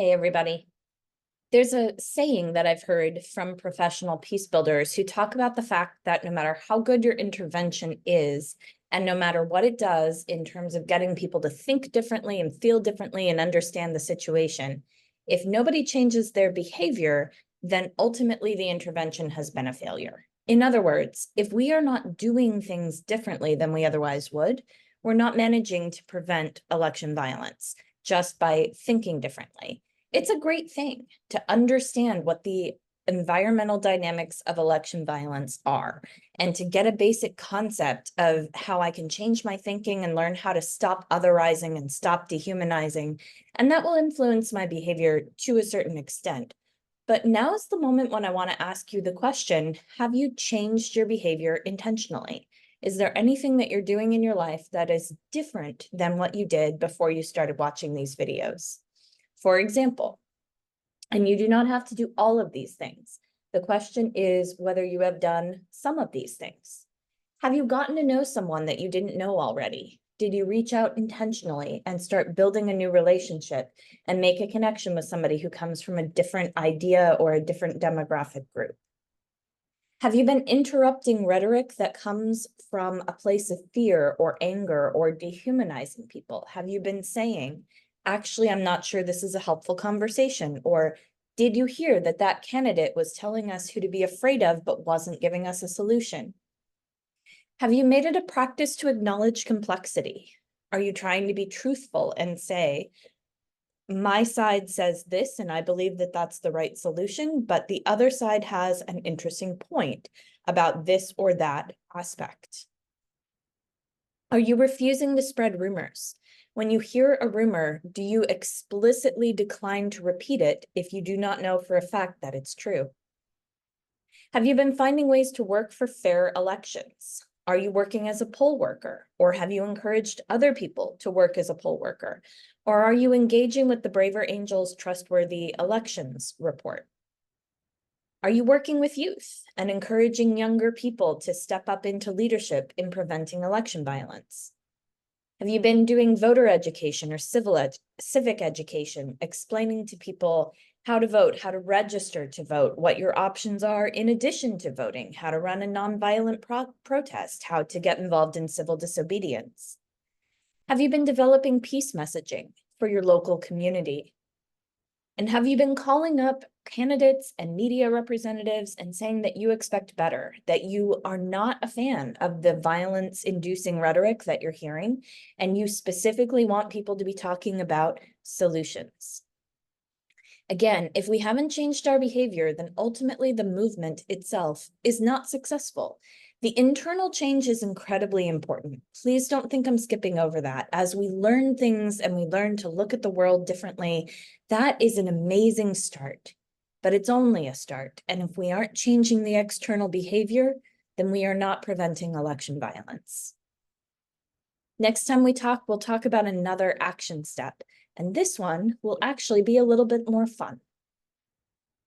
Hey, everybody. There's a saying that I've heard from professional peace builders who talk about the fact that no matter how good your intervention is, and no matter what it does in terms of getting people to think differently and feel differently and understand the situation, if nobody changes their behavior, then ultimately the intervention has been a failure. In other words, if we are not doing things differently than we otherwise would, we're not managing to prevent election violence just by thinking differently. It's a great thing to understand what the environmental dynamics of election violence are and to get a basic concept of how I can change my thinking and learn how to stop otherizing and stop dehumanizing. And that will influence my behavior to a certain extent. But now is the moment when I want to ask you the question, have you changed your behavior intentionally? Is there anything that you're doing in your life that is different than what you did before you started watching these videos? For example, and you do not have to do all of these things. The question is whether you have done some of these things. Have you gotten to know someone that you didn't know already? Did you reach out intentionally and start building a new relationship and make a connection with somebody who comes from a different idea or a different demographic group? Have you been interrupting rhetoric that comes from a place of fear or anger or dehumanizing people? Have you been saying, actually, I'm not sure this is a helpful conversation? Or did you hear that that candidate was telling us who to be afraid of, but wasn't giving us a solution? Have you made it a practice to acknowledge complexity? Are you trying to be truthful and say, my side says this, and I believe that that's the right solution, but the other side has an interesting point about this or that aspect? Are you refusing to spread rumors? When you hear a rumor, do you explicitly decline to repeat it if you do not know for a fact that it's true? Have you been finding ways to work for fair elections? Are you working as a poll worker, or have you encouraged other people to work as a poll worker? Or are you engaging with the Braver Angels Trustworthy Elections report? Are you working with youth and encouraging younger people to step up into leadership in preventing election violence? Have you been doing voter education or civic education, explaining to people how to vote, how to register to vote, what your options are in addition to voting, how to run a nonviolent protest, how to get involved in civil disobedience? Have you been developing peace messaging for your local community? And have you been calling up candidates and media representatives and saying that you expect better, that you are not a fan of the violence-inducing rhetoric that you're hearing, and you specifically want people to be talking about solutions? Again, if we haven't changed our behavior, then ultimately the movement itself is not successful. The internal change is incredibly important. Please don't think I'm skipping over that. As we learn things and we learn to look at the world differently, that is an amazing start, but it's only a start. And if we aren't changing the external behavior, then we are not preventing election violence. Next time we talk, we'll talk about another action step. And this one will actually be a little bit more fun.